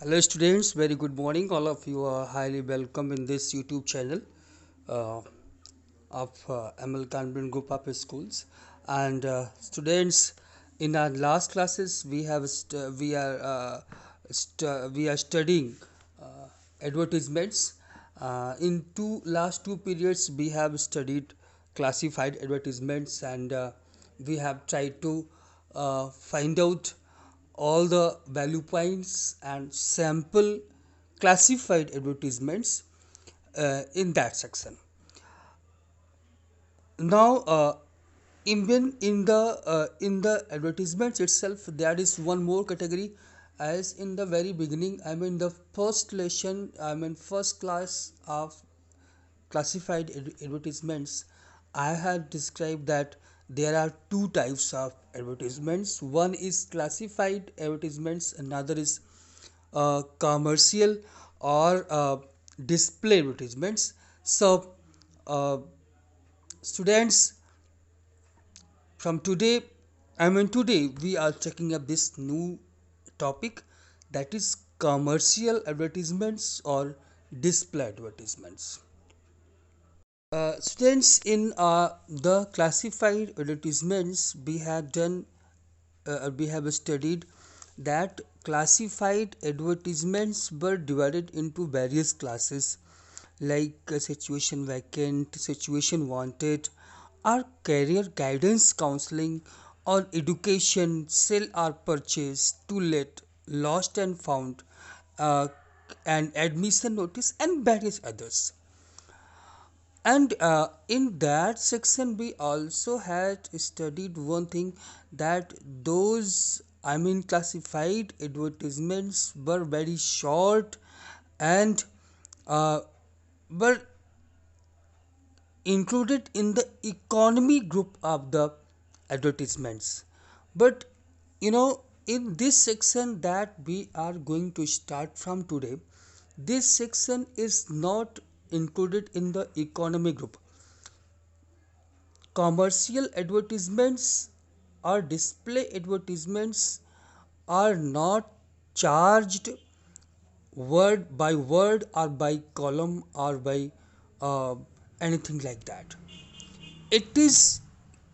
Hello students, very good morning. All of you are highly welcome in this YouTube channel uh, of ML Convent Group of Schools. And students, in our last classes, we are studying advertisements. In last two periods, we have studied classified advertisements, and we have tried to find out all the value points and sample classified advertisements in that section. Now, even in the advertisements itself, there is one more category. As in the very beginning, I mean the first lesson, I mean first class of classified advertisements, I have described that there are two types of advertisements. One is classified advertisements, another is commercial or display advertisements. So, uh, students, from today, today we are checking up this new topic, that is commercial advertisements or display advertisements. Students, in the classified advertisements, we have studied that classified advertisements were divided into various classes like situation vacant, situation wanted, or career guidance counseling, or education, sell or purchase, to let, lost and found, uh, and admission notice, and various others. And in that section, we also had studied one thing, that those, classified advertisements were very short and uh, were included in the economy group of the advertisements. But in this section that we are going to start from today, this section is not included in the economy group. Commercial advertisements or display advertisements are not charged word by word or by column or by uh, anything like that. It is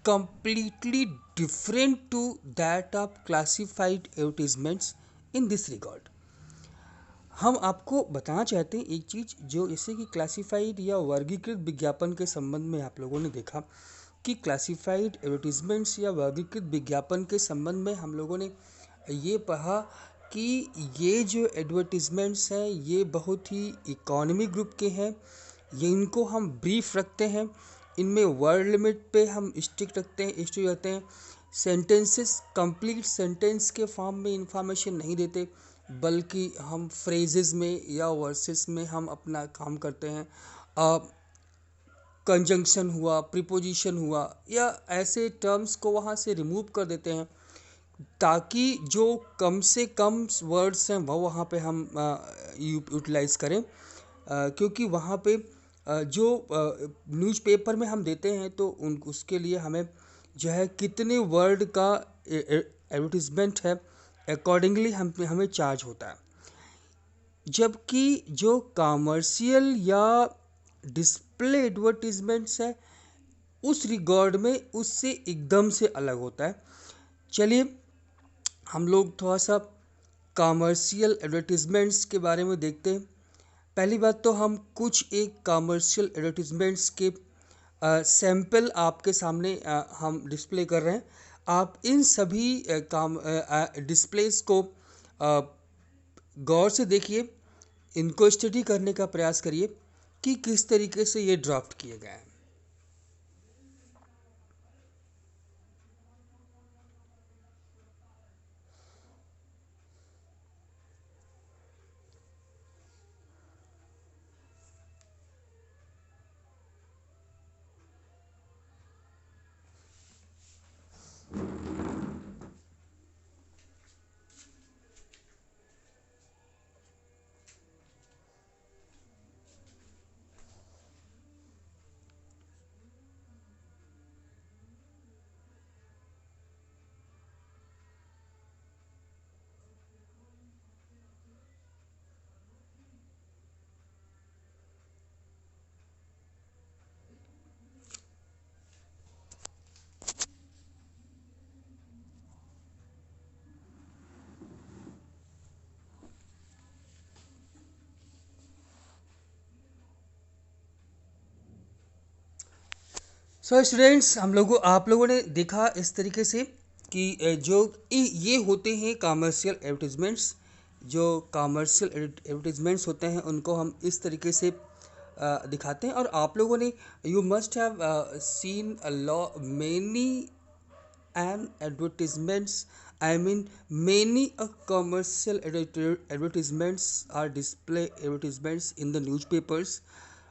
completely different to that of classified advertisements in this regard. हम आपको बताना चाहते हैं एक चीज़, जो जैसे कि classified या वर्गीकृत विज्ञापन के संबंध में आप लोगों ने देखा कि क्लासिफाइड एडवर्टीजमेंट्स या वर्गीकृत विज्ञापन के संबंध में हम लोगों ने ये पढ़ा कि ये जो एडवर्टीजमेंट्स हैं ये बहुत ही इकोनॉमी ग्रुप के हैं। ये इनको हम ब्रीफ रखते हैं, इनमें वर्ड लिमिट पे हम स्ट्रिक्ट रहते हैं। सेंटेंसेस कंप्लीट सेंटेंस के फॉर्म में इंफॉर्मेशन नहीं देते, बल्कि हम फ्रेजेस में या वर्सेस में हम अपना काम करते हैं। कंजंक्शन हुआ, प्रीपोजिशन हुआ, या ऐसे टर्म्स को वहाँ से रिमूव कर देते हैं, ताकि जो कम से कम वर्ड्स हैं वो वहाँ पे हम यूटिलाइज करें। क्योंकि वहाँ पे जो न्यूज़पेपर में हम देते हैं तो उन उसके लिए हमें जो है कितने वर्ड का एडवर्टिजमेंट है, अकॉर्डिंगली हमें चार्ज होता है। जबकि जो कॉमर्शियल या डिस्प्ले एडवर्टीजमेंट्स है, उस रिकॉर्ड में उससे एकदम से अलग होता है। चलिए हम लोग थोड़ा सा कॉमर्शियल एडवर्टीजमेंट्स के बारे में देखते हैं। पहली बात तो हम कुछ एक कॉमर्शियल एडवर्टीजमेंट्स के सैंपल आपके सामने हम डिस्प्ले कर रहे हैं। आप इन सभी काम डिस्प्लेस को गौर से देखिए, इनको स्टडी करने का प्रयास करिए कि किस तरीके से ये ड्राफ्ट किए गए हैं। सो स्टूडेंट्स, आप लोगों ने देखा इस तरीके से कि ये होते हैं कमर्शियल एडवर्टीजमेंट्स। जो कमर्शियल एडवर्टीजमेंट्स होते हैं उनको हम इस तरीके से दिखाते हैं। और आप लोगों ने you must have seen a law many and advertisements, I mean many commercial advertisements are display advertisements in the newspapers.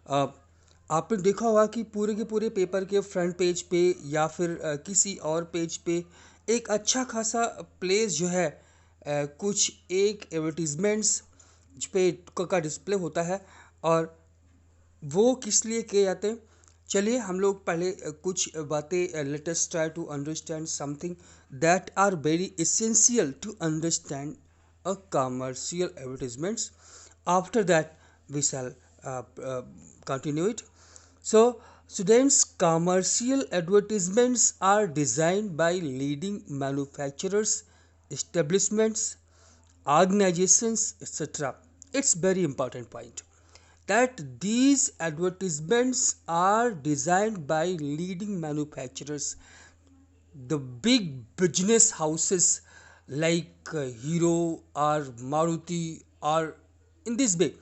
uh, आपने देखा होगा कि पूरे के पूरे पेपर के फ्रंट पेज पे या फिर किसी और पेज पे एक अच्छा खासा प्लेस जो है कुछ एक एडवर्टीजमेंट्स पे का डिस्प्ले होता है। और वो किस लिए किए जाते हैं, चलिए हम लोग पहले कुछ बातें let us try to understand something that are very essential to understand a commercial advertisements. After that we shall continue it. So students, commercial advertisements are designed by leading manufacturers, establishments, organizations, etc. It's very important point that these advertisements are designed by leading manufacturers, the big business houses like Hero or Maruti, or in this way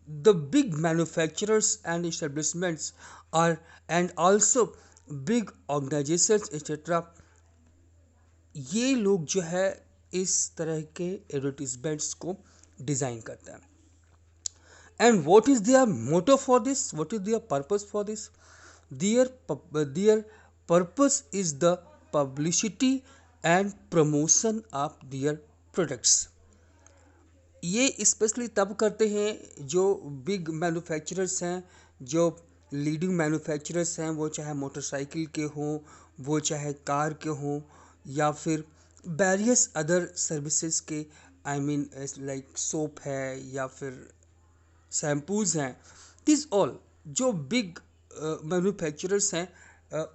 the big manufacturers and establishments are, and also big organizations etc. ये लोग जो है इस तरह के advertisements को design करते हैं। And what is their motto for this? What is their purpose for this? Their purpose is the publicity and promotion of their products. ये स्पेशली तब करते हैं जो बिग मैन्युफैक्चरर्स हैं, जो लीडिंग मैन्युफैक्चरर्स हैं, वो चाहे मोटरसाइकिल के हों, वो चाहे कार के हों, या फिर वेरियस अदर सर्विसेज के, आई मीन लाइक सोप है या फिर शैम्पूज़ हैं। दिस ऑल जो बिग मैन्युफैक्चरर्स हैं,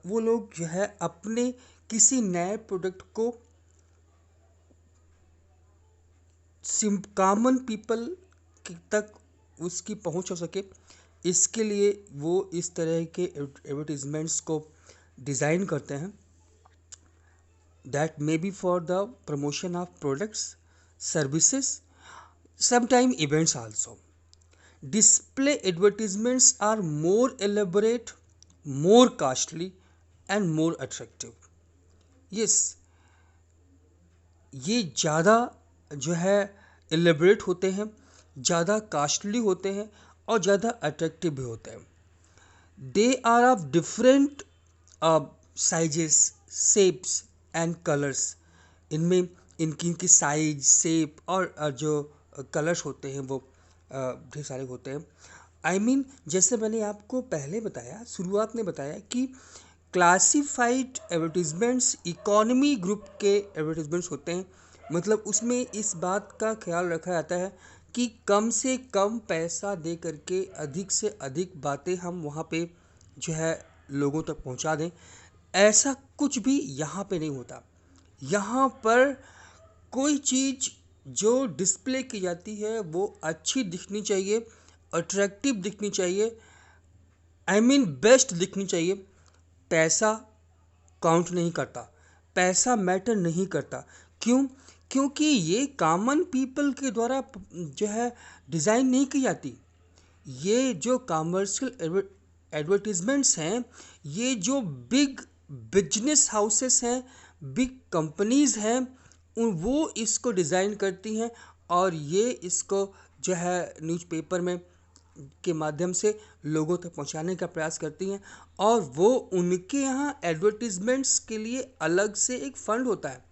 वो लोग जो है अपने किसी नए प्रोडक्ट को कॉमन पीपल तक उसकी पहुंच हो सके, इसके लिए वो इस तरह के एडवर्टीजमेंट्स को डिज़ाइन करते हैं। That may be for the promotion of products, services, sometime events also. Display advertisements are more elaborate, more costly and more attractive. Yes, ये ज़्यादा जो है एलेबरेट होते हैं, ज़्यादा कास्टली होते हैं और ज़्यादा अट्रैक्टिव भी होते हैं। They are of different sizes, shapes and colours. इनमें इनकी साइज, शेप और जो कलर्स होते हैं वो ढेर सारे होते हैं। आई मीन जैसे मैंने आपको पहले बताया, शुरुआत में बताया कि क्लासिफाइड एडवर्टीजमेंट्स इकोनॉमी ग्रुप के एडवर्टीजमेंट्स होते हैं। मतलब उसमें इस बात का ख्याल रखा जाता है कि कम से कम पैसा दे करके अधिक से अधिक बातें हम वहाँ पे जो है लोगों तक पहुँचा दें। ऐसा कुछ भी यहाँ पे नहीं होता। यहाँ पर कोई चीज़ जो डिस्प्ले की जाती है वो अच्छी दिखनी चाहिए, अट्रैक्टिव दिखनी चाहिए, आई मीन बेस्ट दिखनी चाहिए। पैसा काउंट नहीं करता, पैसा मैटर नहीं करता। क्यों? क्योंकि ये कॉमन पीपल के द्वारा जो है डिज़ाइन नहीं की जाती। ये जो कमर्शियल एडवर्टीजमेंट्स हैं, ये जो बिग बिजनेस हाउसेस हैं, बिग कंपनीज़ हैं, वो इसको डिज़ाइन करती हैं और ये इसको जो है न्यूज़पेपर में के माध्यम से लोगों तक पहुंचाने का प्रयास करती हैं। और वो उनके यहाँ एडवर्टीजमेंट्स के लिए अलग से एक फ़ंड होता है।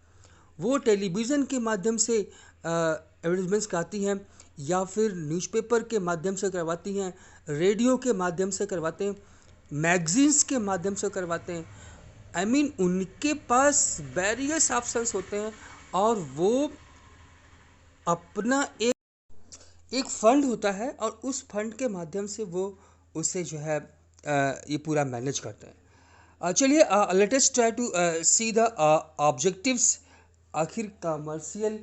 वो टेलीविज़न के माध्यम से एडवर्टीजमेंट्स कराती हैं या फिर न्यूज़पेपर के माध्यम से करवाती हैं, रेडियो के माध्यम से करवाते हैं, मैगजीन्स के माध्यम से करवाते हैं। आई मीन उनके पास वेरियस ऑप्शंस होते हैं और वो अपना एक फंड होता है और उस फंड के माध्यम से वो उसे जो है ये पूरा मैनेज करते हैं। चलिए let us try to see the objectives. आखिर कमर्शियल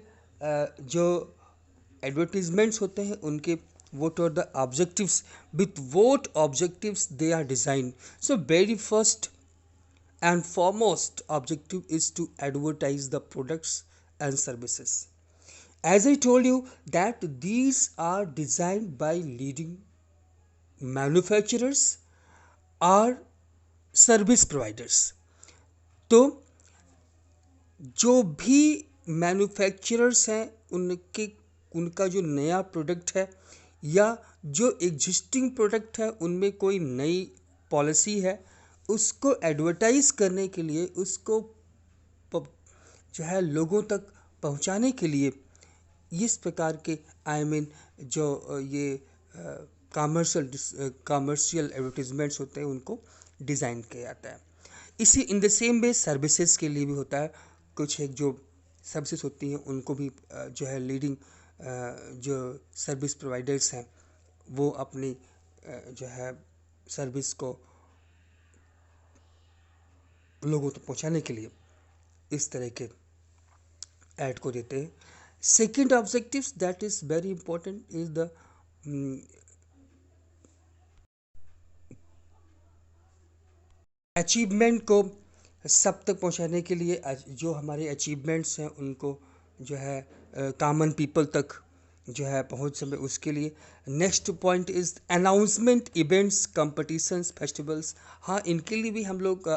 जो एडवर्टीजमेंट्स होते हैं उनके what are the objectives, with what objectives they are designed. So very first and foremost objective is to advertise the products and services. As I told you that these are designed by leading manufacturers or service providers. तो जो भी manufacturers हैं उनके उनका जो नया product है या जो एग्जिस्टिंग प्रोडक्ट है उनमें कोई नई पॉलिसी है, उसको एडवर्टाइज करने के लिए, उसको जो है लोगों तक पहुंचाने के लिए इस प्रकार के जो ये कॉमर्शियल एडवर्टीजमेंट्स होते हैं उनको डिज़ाइन किया जाता है। इसी in the same way services के लिए भी होता है। कुछ एक जो सर्विसेज होती हैं उनको भी जो है लीडिंग जो सर्विस प्रोवाइडर्स हैं वो अपनी जो है सर्विस को लोगों तक पहुंचाने के लिए इस तरह के ऐड को देते हैं। Second objective that is very important is the achievement को सब तक पहुंचाने के लिए, जो हमारे अचीवमेंट्स हैं उनको जो है कॉमन पीपल तक जो है पहुंच सके उसके लिए। Next point is announcement events competitions festivals. हाँ, इनके लिए भी हम लोग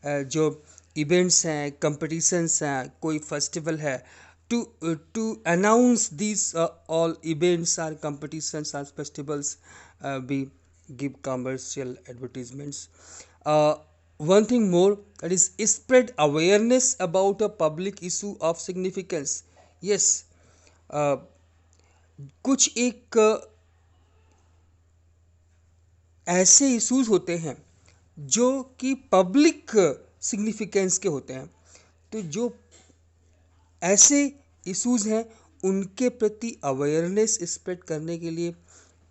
जो इवेंट्स हैं, कंपटीशंस हैं, कोई फेस्टिवल है, to announce these all events or competitions or festivals, we give commercial advertisements. One thing more, that is spread awareness about a public issue of significance. Yes, कुछ एक ऐसे इश्यूज होते हैं जो कि पब्लिक सिग्निफिकेंस के होते हैं। तो जो ऐसे इश्यूज हैं उनके प्रति अवेयरनेस स्प्रेड करने के लिए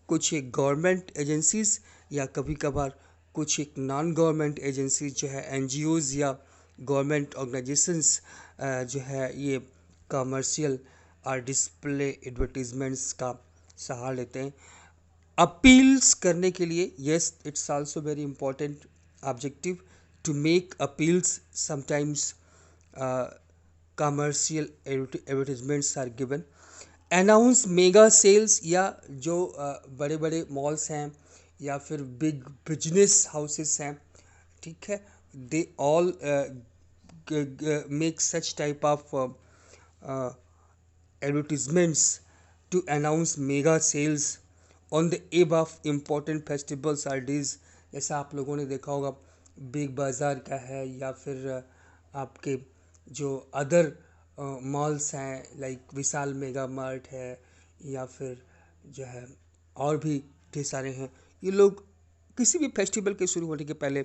कुछ एक गवर्नमेंट एजेंसीज या कभी कभार कुछ एक नॉन गवर्नमेंट एजेंसीज जो है एनजीओज या गवर्नमेंट ऑर्गेनाइजेशंस जो है ये कमर्शियल और डिस्प्ले एडवर्टीजमेंट्स का सहारा लेते हैं अपील्स करने के लिए। Yes, it's also very important objective to make appeals. Sometimes commercial advertisements are given. Announce mega sales, या जो बड़े बड़े मॉल्स हैं या फिर बिग बिजनेस हाउसेस हैं, ठीक है, they all make such type of advertisements to announce mega sales on the eve of important festivals or days. जैसा आप लोगों ने देखा होगा बिग बाज़ार का है या फिर आपके जो अदर मॉल्स हैं लाइक विशाल मेगा मार्ट है या फिर जो है और भी ढेर सारे हैं। ये लोग किसी भी फेस्टिवल के शुरू होने के पहले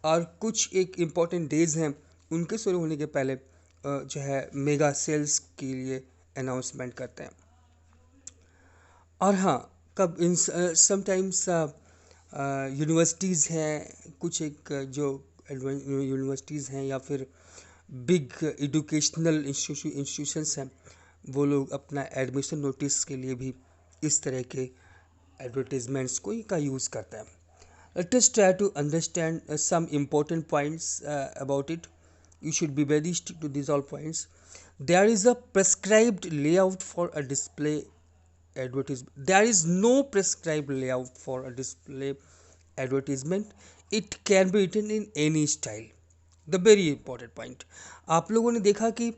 और कुछ एक इम्पॉर्टेंट डेज हैं उनके शुरू होने के पहले जो है मेगा सेल्स के लिए अनाउंसमेंट करते हैं। और हाँ, कब इन समटाइम्स यूनिवर्सिटीज़ हैं, कुछ एक जो यूनिवर्सिटीज़ हैं या फिर बिग एजुकेशनल इंस्टीट्यूशंस हैं, वो लोग अपना एडमिशन नोटिस के लिए भी इस तरह के एडवर्टीजमेंट्स को का यूज़ करते हैं। Let us try to understand some important points about it. You should be very strict to these all points. There is a prescribed layout for a display advertisement. There is no prescribed layout for a display advertisement. It can be written in any style. The very important point, आप लोगों ने देखा कि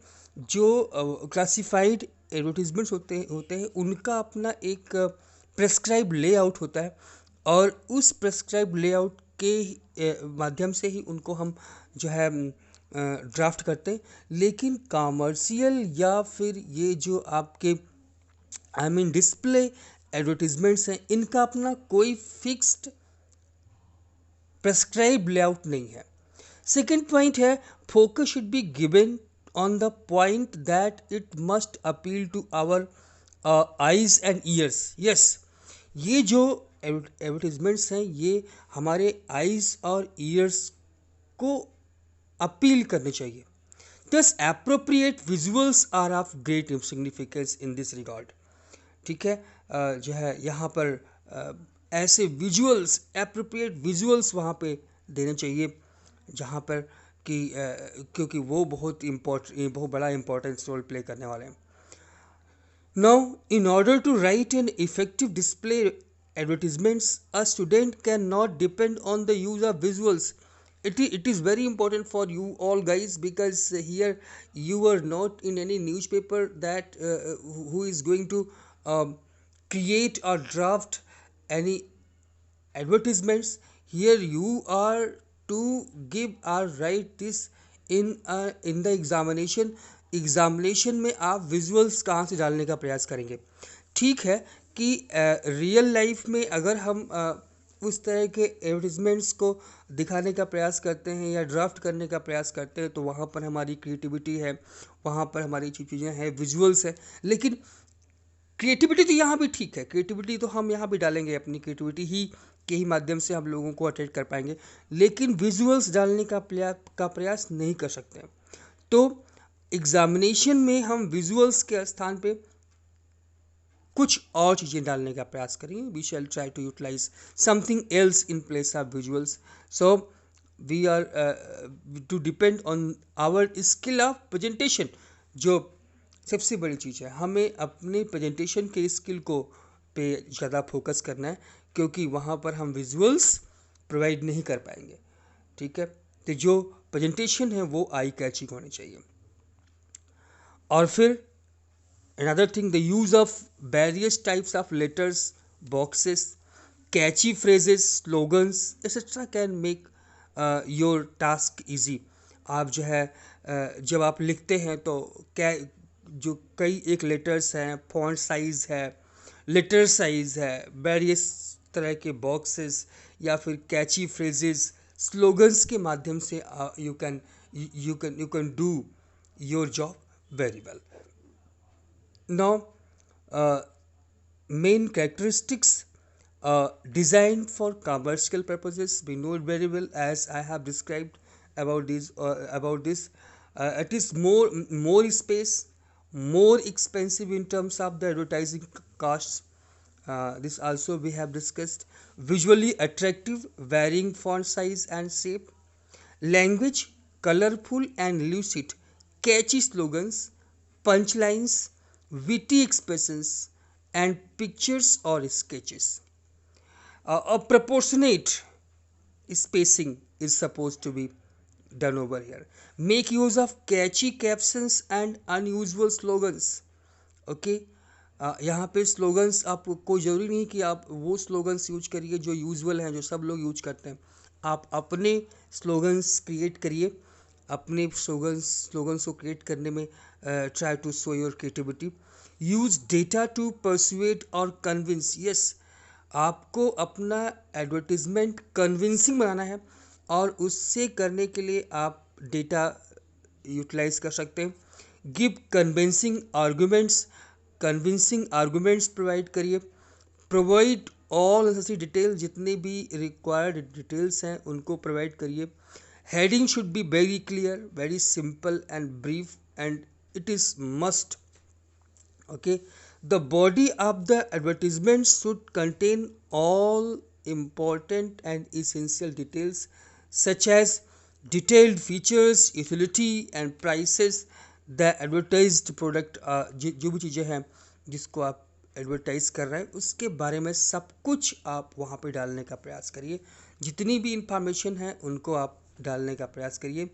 जो classified advertisements होते हैं उनका अपना एक प्रेस्क्राइब लेआउट होता है और उस प्रेस्क्राइब लेआउट के माध्यम से ही उनको हम जो है ड्राफ्ट करते हैं। लेकिन कॉमर्शियल या फिर ये जो आपके डिस्प्ले एडवर्टीजमेंट्स हैं, इनका अपना कोई फिक्स्ड प्रेस्क्राइब लेआउट नहीं है। सेकेंड पॉइंट है focus should be given on the point that it must appeal to our eyes and ears. Yes, ये जो एडवर्टीजमेंट्स हैं ये हमारे आइज और ईयर्स को अपील करने चाहिए। Thus appropriate visuals are of great significance in this regard. ठीक है, जो है यहाँ पर ऐसे विजुअल्स, एप्रोप्रिएट विजुअल्स वहाँ पे देने चाहिए जहाँ पर कि क्योंकि वो बहुत बड़ा इम्पोर्टेंस रोल प्ले करने वाले हैं. Now, in order to write an effective display advertisements, a student cannot depend on the use of visuals. It is very important for you all guys, because here you are not in any newspaper that who is going to create or draft any advertisements. Here you are to give or write this in the examination में आप visuals कहाँ से डालने का प्रयास करेंगे. ठीक है कि रियल लाइफ में अगर हम उस तरह के एडवर्टिजमेंट्स को दिखाने का प्रयास करते हैं या ड्राफ्ट करने का प्रयास करते हैं तो वहाँ पर हमारी क्रिएटिविटी है, वहाँ पर हमारी चीज़ें हैं, विजुअल्स है. लेकिन क्रिएटिविटी तो यहाँ भी ठीक है, क्रिएटिविटी तो हम यहाँ भी डालेंगे, अपनी क्रिएटिविटी ही के ही माध्यम से हम लोगों को अटेंड कर पाएंगे, लेकिन विजुअल्स डालने का प्रयास नहीं कर सकते. तो एग्जामिनेशन में हम विजुअल्स के स्थान पे कुछ और चीज़ें डालने का प्रयास करेंगे. We shall try to utilize something else in place of visuals. So we are to depend on our skill of presentation. जो सबसे बड़ी चीज़ है, हमें अपने प्रेजेंटेशन के स्किल को पे ज़्यादा फोकस करना है, क्योंकि वहाँ पर हम विजुअल्स प्रोवाइड नहीं कर पाएंगे. ठीक है, तो जो प्रेजेंटेशन है वो आई कैचिंग होनी चाहिए. और फिर another thing, the use of various types of letters, boxes, catchy phrases, slogans etc can make your task easy. आप जो है जब आप लिखते हैं तो क्या जो कई एक लेटर्स हैं, फॉन्ट साइज़ है, लेटर साइज़ है, वेरियस तरह के बॉक्सेस या फिर कैची फ्रेजेस, स्लोगन्स के माध्यम से you can do your job very well. Now, main characteristics designed for commercial purposes, we know it very well as I have described about this. It is more space, more expensive in terms of the advertising costs. This also we have discussed. Visually attractive, varying font size and shape. Language colorful and lucid. Catchy slogans, punchlines, witty expressions, and pictures or sketches. A proportionate spacing is supposed to be done over here. Make use of catchy captions and unusual slogans. Okay, यहाँ पे slogans आपको ज़रूरी नहीं कि आप वो slogans use करिए जो यूजुअल हैं, जो सब लोग यूज करते हैं. आप अपने स्लोगन्स क्रिएट करिए. अपने स्लोगन्स को क्रिएट करने में try to show your creativity. Use data to persuade और कन्विंस. यस, आपको अपना एडवर्टीजमेंट कन्विंसिंग बनाना है और उससे करने के लिए आप डेटा यूटिलाइज कर सकते हैं. गिव कन्विंसिंग आर्गूमेंट्स प्रोवाइड करिए. प्रोवाइड ऑल नेसेसरी डिटेल, जितने भी रिक्वायर्ड डिटेल्स हैं उनको प्रोवाइड करिए. Heading should be very clear, very simple and brief, and it is must. Okay, the body of the advertisement should contain all important and essential details such as detailed features, utility and prices. The advertised product, जो भी चीज़ें हैं जिसको आप advertise कर रहे हैं उसके बारे में सब कुछ आप वहाँ पे डालने का प्रयास करिए. जितनी भी इंफॉर्मेशन है उनको आप डालने का प्रयास करिए.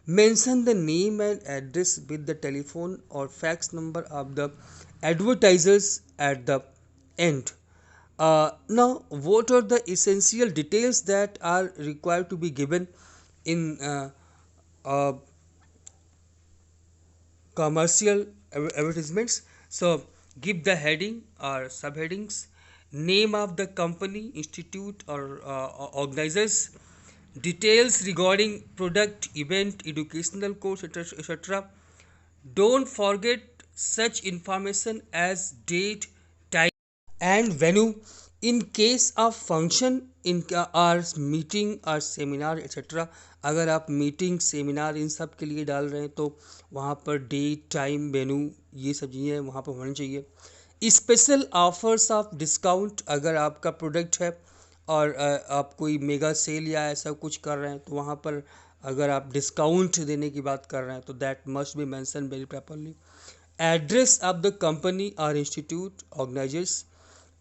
Mention the name and address with the telephone और fax number of the advertisers at the end. Now what are the essential details that are required to be given in commercial advertisements. So give the heading or subheadings, name of the company, institute or organizers, details regarding product, event, educational course etc. Don't forget such information as date, time and venue in case of function in our meeting or seminar etc. अगर आप meeting, seminar इन सब के लिए डाल रहे हैं तो वहाँ पर डेट, टाइम, वेन्यू ये सब चीज़ें वहाँ पर होनी चाहिए. स्पेशल ऑफर्स ऑफ डिस्काउंट, अगर आपका प्रोडक्ट है और आप कोई मेगा सेल या ऐसा कुछ कर रहे हैं तो वहाँ पर अगर आप डिस्काउंट देने की बात कर रहे हैं तो that must be mention very properly. Address of the company or institute organizers,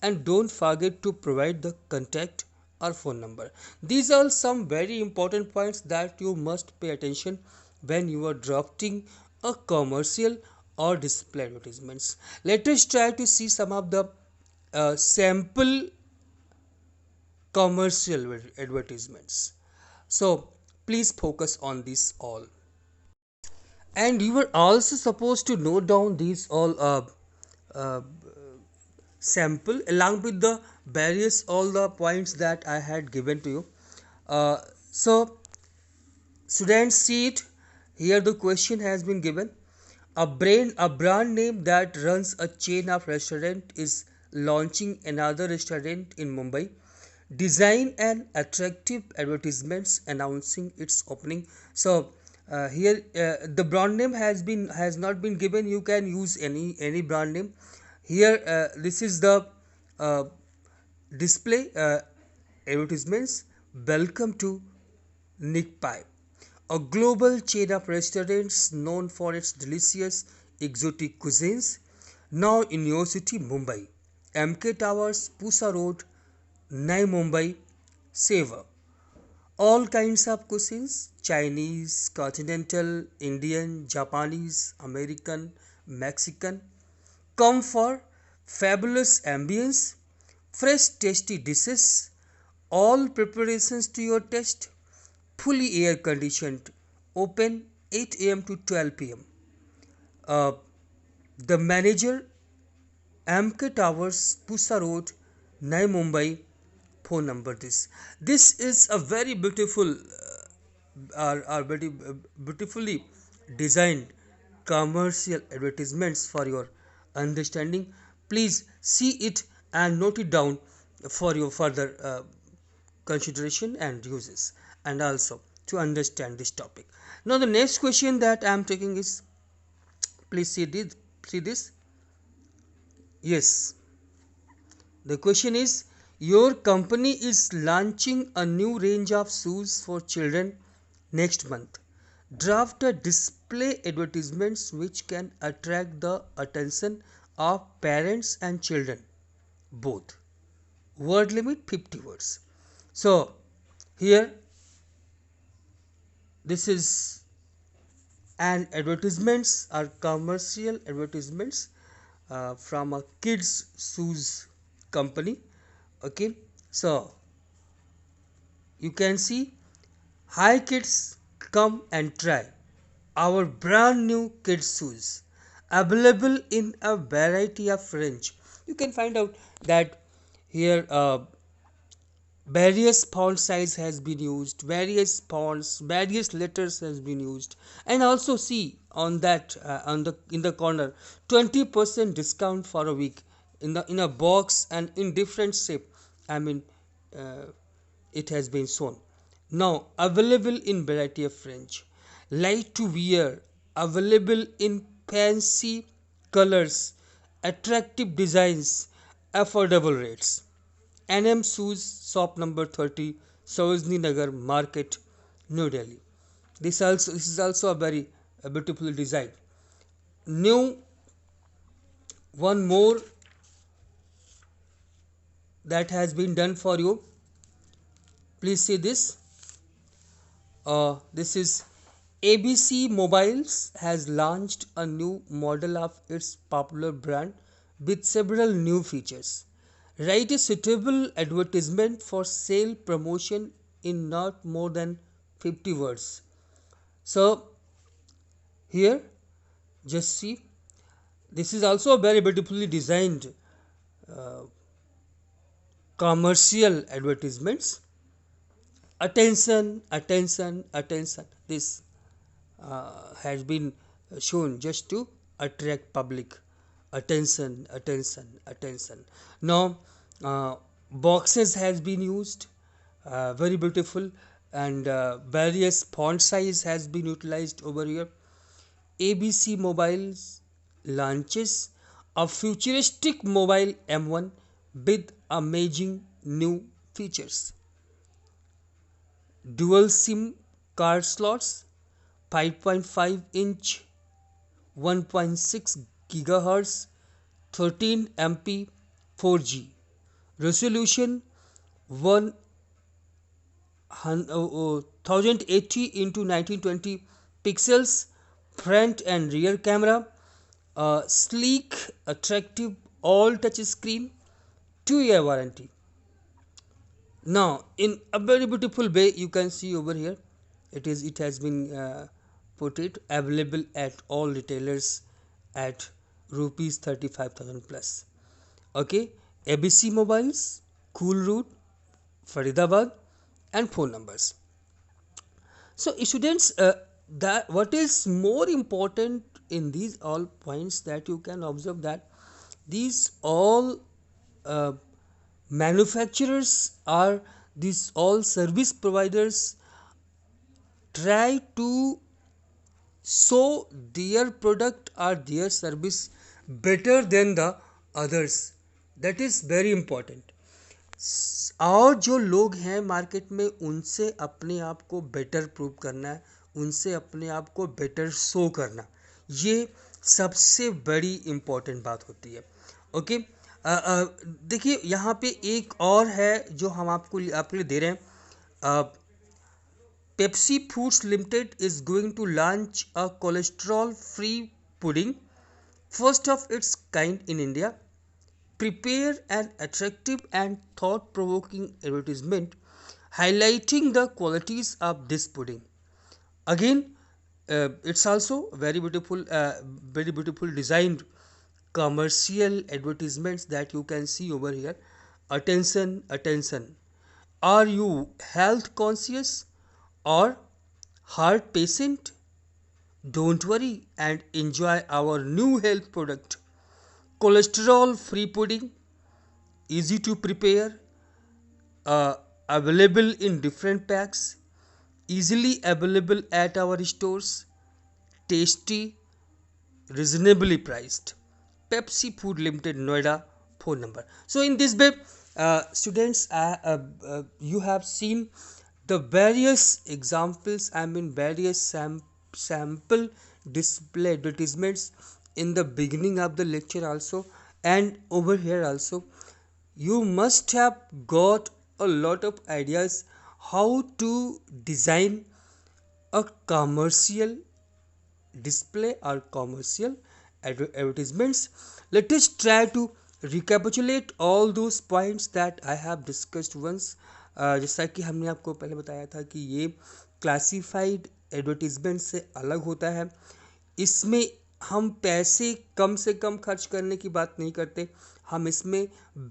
and don't forget to provide the contact or phone number. These are some very important points that you must pay attention when you are drafting a commercial or display advertisements. Let us try to see some of the sample commercial advertisements. So please focus on this all. And you were also supposed to note down these all uh, sample along with the various all the points that I had given to you. So students see it here. The question has been given. A brand name that runs a chain of restaurant is launching another restaurant in Mumbai. Design and attractive advertisements announcing its opening. So here the brand name has not been given. You can use any brand name. Here this is the uh, display advertisements. Welcome to Nick Pie, a global chain of restaurants known for its delicious exotic cuisines. Now in your city, Mumbai, MK Towers, Pusa Road, Nai Mumbai, Savor. All kinds of cuisines: Chinese, continental, Indian, Japanese, American, Mexican. Come for fabulous ambience, fresh tasty dishes, all preparations to your taste, fully air conditioned, open 8 a.m. to 12 p.m. Uh, the manager, MK Towers, Pusa Road, Nai Mumbai. Phone number this. This is a very beautiful, are very beautifully designed commercial advertisements for your understanding. Please see it and note it down for your further consideration and uses, and also to understand this topic. Now the next question that I am taking is, please see this. Yes, the question is, your company is launching a new range of shoes for children next month. Draft a display advertisements which can attract the attention of parents and children both. Word limit 50 words. So here this is an advertisements or commercial advertisements from a kids shoes company. Okay, so you can see, hi kids, come and try our brand new kids shoes available in a variety of range. You can find out that here various font size has been used, various fonts, various letters has been used, and also see on that on the in the corner 20% discount for a week in a box and in different shape. I mean, uh, it has been shown. Now available in variety of range, light to wear, available in fancy colors, attractive designs, affordable rates. NM Shoes, shop number 30, Sarojini Nagar Market, New Delhi. This is also a very beautiful design. New one more that has been done for you. Please see this. This is ABC Mobiles has launched a new model of its popular brand with several new features. Write a suitable advertisement for sale promotion in not more than 50 words. So here just see, this is also a very beautifully designed uh, commercial advertisements. Attention, attention, attention. This has been shown just to attract public attention, attention, attention. Now boxes has been used, very beautiful, and various font size has been utilized over here. ABC Mobiles launches a futuristic mobile M1 with amazing new features. Dual SIM card slots, 5.5 inch, 1.6 gigahertz, 13 MP, 4G. Resolution 1080 into 1920 pixels, front and rear camera, sleek, attractive, all touch screen, 2-year warranty. Now in a very beautiful way you can see over here, it has been put it available at all retailers at rupees 35,000 plus. Okay, ABC Mobiles, Cool Route, Faridabad, and phone numbers. So students, that what is more important in these all points, that you can observe that these all uh, manufacturers are, these all service providers try to show their product or their service better than the others. That is very important. और जो लोग हैं market में उनसे अपने आप को better prove करना है, उनसे अपने आप को बेटर शो करना, ये सबसे बड़ी इम्पोर्टेंट बात होती है. ओके, देखिए यहाँ पे एक और है जो हम आपके लिए दे रहे हैं. Pepsi Foods Limited is going to launch a cholesterol-free pudding, first of its kind in India. Prepare an attractive and thought-provoking advertisement highlighting the qualities of this pudding. Again, it's also very beautiful designed commercial advertisements that you can see over here. Attention, attention. Are you health conscious or heart patient? Don't worry and enjoy our new health product. Cholesterol free pudding, easy to prepare, available in different packs, easily available at our stores, tasty, reasonably priced. Pepsi Food Limited, Noida, phone number. So in this way, students, you have seen the various examples, various sample display advertisements in the beginning of the lecture also, and over here also. You must have got a lot of ideas how to design a commercial display or commercial advertisements. Let us try to recapitulate all those points that I have discussed once. जैसा कि हमने आपको पहले बताया था कि ये classified advertisement से अलग होता है. इसमें हम पैसे कम से कम खर्च करने की बात नहीं करते, हम इसमें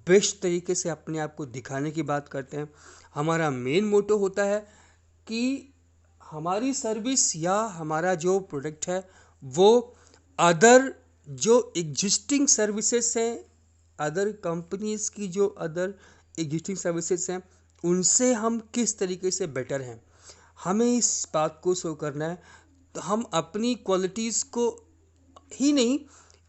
बेस्ट तरीके से अपने आप को दिखाने की बात करते हैं. हमारा मेन मोटो होता है कि हमारी सर्विस या हमारा जो प्रोडक्ट है वो अदर जो एग्जिस्टिंग सर्विसेज हैं, अदर कंपनीज की जो अदर एग्जिस्टिंग सर्विसेज हैं उनसे हम किस तरीके से बेटर हैं, हमें इस बात को शो करना है. तो हम अपनी क्वालिटीज़ को ही नहीं,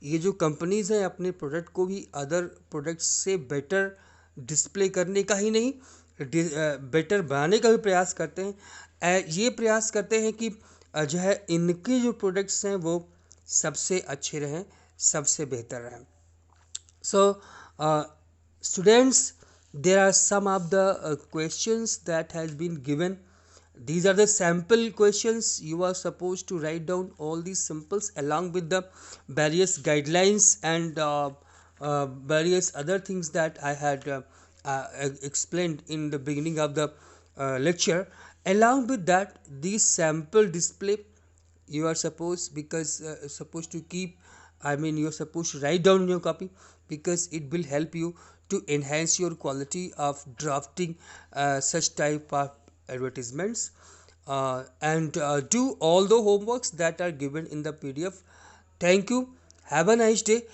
ये जो कंपनीज़ हैं अपने प्रोडक्ट को भी अदर प्रोडक्ट्स से बेटर डिस्प्ले करने का ही नहीं, बेटर बनाने का भी प्रयास करते हैं. ये प्रयास करते हैं कि जो है इनके जो प्रोडक्ट्स हैं वो सबसे अच्छे रहें, सबसे बेहतर रहें. So, students, there are some of the questions that has been given. These are the sample questions. You are supposed to write down all these samples along with the various guidelines and various other things that I had explained in the beginning of the lecture. Along with that, this sample display you are supposed, because supposed to keep, you are supposed to write down in your copy, because it will help you to enhance your quality of drafting such type of advertisements, and do all the homeworks that are given in the PDF. Thank you. Have a nice day.